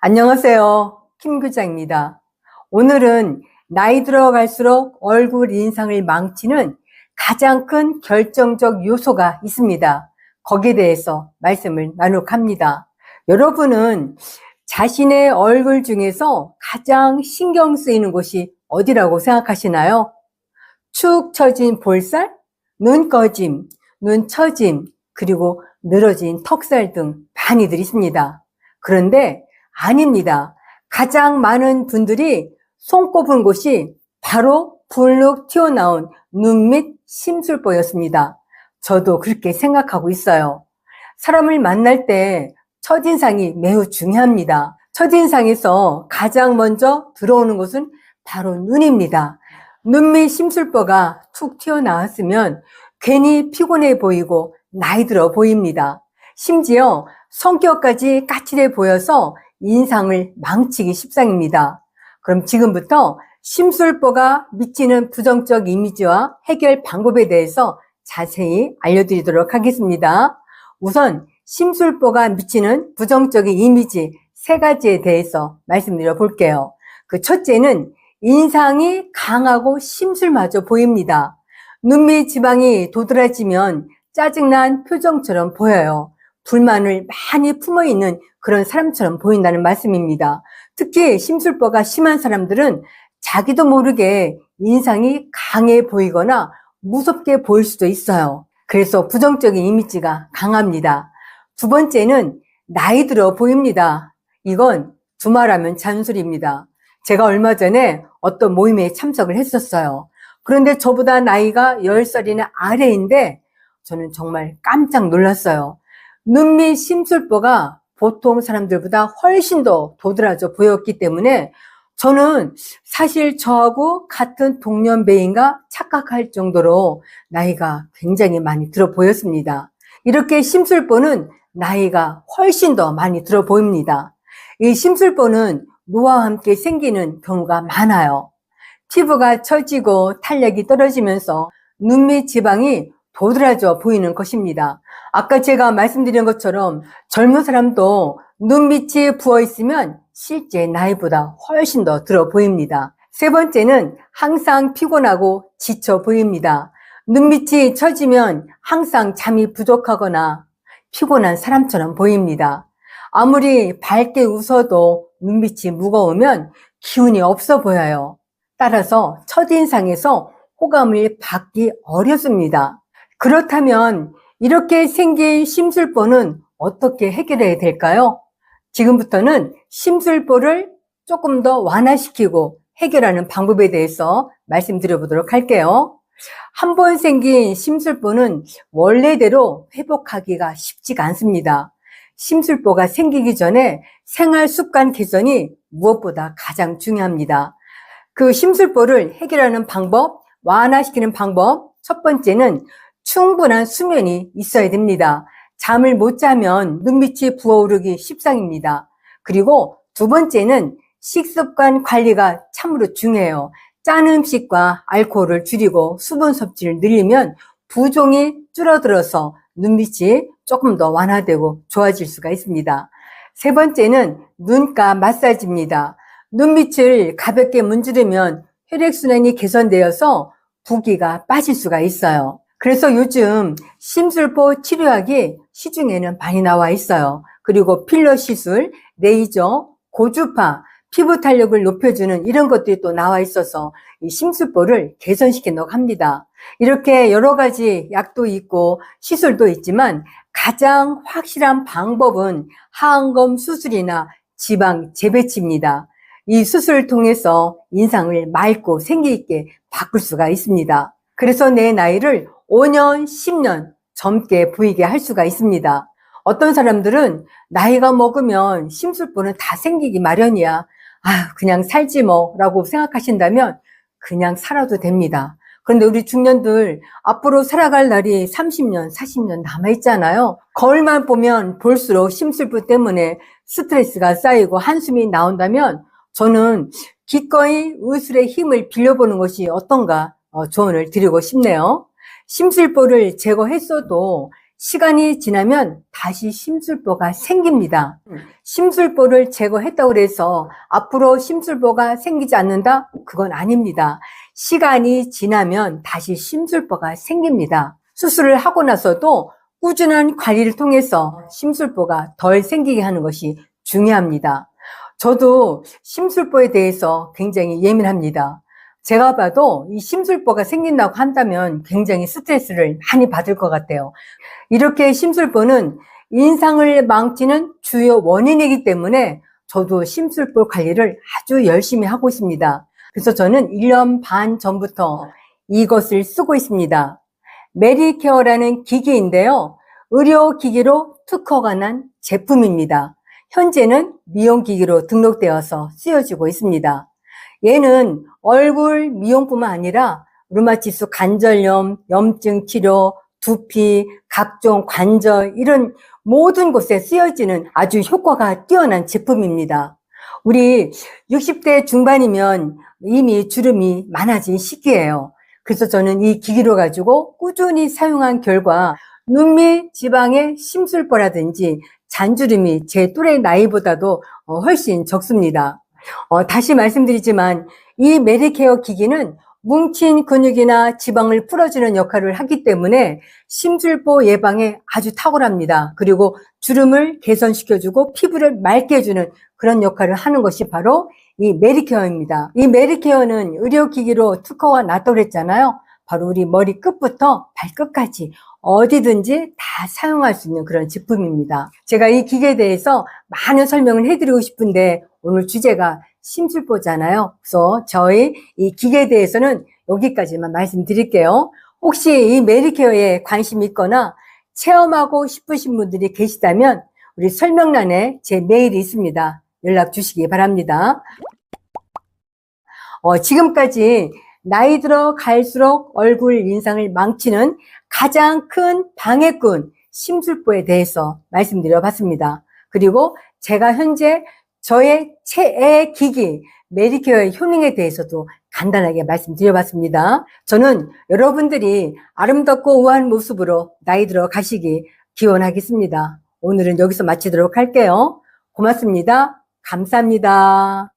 안녕하세요. 김 교장입니다. 오늘은 나이 들어갈수록 얼굴 인상을 망치는 가장 큰 결정적 요소가 있습니다. 거기에 대해서 말씀을 나누려고 합니다. 여러분은 자신의 얼굴 중에서 가장 신경 쓰이는 곳이 어디라고 생각하시나요? 축 처진 볼살, 눈 꺼짐, 눈 처짐, 그리고 늘어진 턱살 등 많이들 있습니다. 그런데 아닙니다. 가장 많은 분들이 손꼽은 곳이 바로 불룩 튀어나온 눈 밑 심술보였습니다. 저도 그렇게 생각하고 있어요. 사람을 만날 때 첫인상이 매우 중요합니다. 첫인상에서 가장 먼저 들어오는 곳은 바로 눈입니다. 눈 밑 심술보가 툭 튀어나왔으면 괜히 피곤해 보이고 나이 들어 보입니다. 심지어 성격까지 까칠해 보여서 인상을 망치기 십상입니다. 그럼 지금부터 심술보가 미치는 부정적 이미지와 해결 방법에 대해서 자세히 알려드리도록 하겠습니다. 우선 심술보가 미치는 부정적인 이미지 3가지에 대해서 말씀드려 볼게요. 그 첫째는 인상이 강하고 심술마저 보입니다. 눈밑 지방이 도드라지면 짜증난 표정처럼 보여요. 불만을 많이 품어있는 그런 사람처럼 보인다는 말씀입니다. 특히 심술보가 심한 사람들은 자기도 모르게 인상이 강해 보이거나 무섭게 보일 수도 있어요. 그래서 부정적인 이미지가 강합니다. 두 번째는 나이 들어 보입니다. 이건 두말하면 잔소리입니다. 제가 얼마 전에 어떤 모임에 참석을 했었어요. 그런데 저보다 나이가 10살이나 아래인데 저는 정말 깜짝 놀랐어요. 눈밑 심술보가 보통 사람들보다 훨씬 더 도드라져 보였기 때문에 저는 사실 저하고 같은 동년배인가 착각할 정도로 나이가 굉장히 많이 들어 보였습니다. 이렇게 심술보는 나이가 훨씬 더 많이 들어 보입니다. 이 심술보는 노화와 함께 생기는 경우가 많아요. 피부가 처지고 탄력이 떨어지면서 눈밑 지방이 도드라져 보이는 것입니다. 아까 제가 말씀드린 것처럼 젊은 사람도 눈밑이 부어있으면 실제 나이보다 훨씬 더 들어 보입니다. 세 번째는 항상 피곤하고 지쳐 보입니다. 눈밑이 처지면 항상 잠이 부족하거나 피곤한 사람처럼 보입니다. 아무리 밝게 웃어도 눈빛이 무거우면 기운이 없어 보여요. 따라서 첫인상에서 호감을 받기 어렵습니다. 그렇다면 이렇게 생긴 심술보는 어떻게 해결해야 될까요? 지금부터는 심술보를 조금 더 완화시키고 해결하는 방법에 대해서 말씀드려보도록 할게요. 한 번 생긴 심술보는 원래대로 회복하기가 쉽지가 않습니다. 심술보가 생기기 전에 생활 습관 개선이 무엇보다 가장 중요합니다. 그 심술보를 해결하는 방법, 완화시키는 방법, 첫 번째는 충분한 수면이 있어야 됩니다. 잠을 못 자면 눈밑이 부어오르기 십상입니다. 그리고 두 번째는 식습관 관리가 참으로 중요해요. 짠 음식과 알코올을 줄이고 수분 섭취를 늘리면 부종이 줄어들어서 눈빛이 조금 더 완화되고 좋아질 수가 있습니다. 세 번째는 눈가 마사지입니다. 눈밑을 가볍게 문지르면 혈액순환이 개선되어서 붓기가 빠질 수가 있어요. 그래서 요즘 심술보 치료약이 시중에는 많이 나와 있어요. 그리고 필러 시술, 레이저, 고주파, 피부 탄력을 높여주는 이런 것들이 또 나와 있어서 이 심술보를 개선시키려고 합니다. 이렇게 여러 가지 약도 있고 시술도 있지만 가장 확실한 방법은 하안검 수술이나 지방 재배치입니다. 이 수술을 통해서 인상을 맑고 생기 있게 바꿀 수가 있습니다. 그래서 내 나이를 5년, 10년 젊게 보이게 할 수가 있습니다. 어떤 사람들은 나이가 먹으면 심술보는 다 생기기 마련이야. 그냥 살지 뭐 라고 생각하신다면 그냥 살아도 됩니다. 그런데 우리 중년들 앞으로 살아갈 날이 30년, 40년 남아있잖아요. 거울만 보면 볼수록 심술보 때문에 스트레스가 쌓이고 한숨이 나온다면 저는 기꺼이 의술의 힘을 빌려보는 것이 어떤가 조언을 드리고 싶네요. 심술보를 제거했어도 시간이 지나면 다시 심술보가 생깁니다. 심술보를 제거했다고 해서 앞으로 심술보가 생기지 않는다? 그건 아닙니다. 시간이 지나면 다시 심술보가 생깁니다. 수술을 하고 나서도 꾸준한 관리를 통해서 심술보가 덜 생기게 하는 것이 중요합니다. 저도 심술보에 대해서 굉장히 예민합니다. 제가 봐도 이 심술보가 생긴다고 한다면 굉장히 스트레스를 많이 받을 것 같아요. 이렇게 심술보는 인상을 망치는 주요 원인이기 때문에 저도 심술보 관리를 아주 열심히 하고 있습니다. 그래서 저는 1년 반 전부터 이것을 쓰고 있습니다. 메디케어라는 기기인데요. 의료기기로 특허가 난 제품입니다. 현재는 미용기기로 등록되어서 쓰여지고 있습니다. 얘는 얼굴 미용뿐만 아니라 류마티스 관절염, 염증 치료, 두피, 각종 관절 이런 모든 곳에 쓰여지는 아주 효과가 뛰어난 제품입니다. 우리 60대 중반이면 이미 주름이 많아진 시기예요. 그래서 저는 이 기기를 가지고 꾸준히 사용한 결과 눈밑 지방의 심술보라든지 잔주름이 제 또래 나이보다도 훨씬 적습니다. 다시 말씀드리지만 이 메디케어 기기는 뭉친 근육이나 지방을 풀어주는 역할을 하기 때문에 심술보 예방에 아주 탁월합니다. 그리고 주름을 개선시켜주고 피부를 맑게 해주는 그런 역할을 하는 것이 바로 이 메디케어입니다. 이 메디케어는 의료기기로 특허가 났다고 했잖아요. 바로 우리 머리 끝부터 발끝까지 어디든지 다 사용할 수 있는 그런 제품입니다. 제가 이 기계에 대해서 많은 설명을 해드리고 싶은데 오늘 주제가 심술보잖아요. 그래서 저희 이 기계에 대해서는 여기까지만 말씀드릴게요. 혹시 이 메디케어에 관심이 있거나 체험하고 싶으신 분들이 계시다면 우리 설명란에 제 메일이 있습니다. 연락 주시기 바랍니다. 지금까지 나이 들어 갈수록 얼굴 인상을 망치는 가장 큰 방해꾼 심술보에 대해서 말씀드려 봤습니다. 그리고 제가 현재 저의 최애 기기 메디케어의 효능에 대해서도 간단하게 말씀드려 봤습니다. 저는 여러분들이 아름답고 우아한 모습으로 나이 들어 가시기 기원하겠습니다. 오늘은 여기서 마치도록 할게요. 고맙습니다. 감사합니다.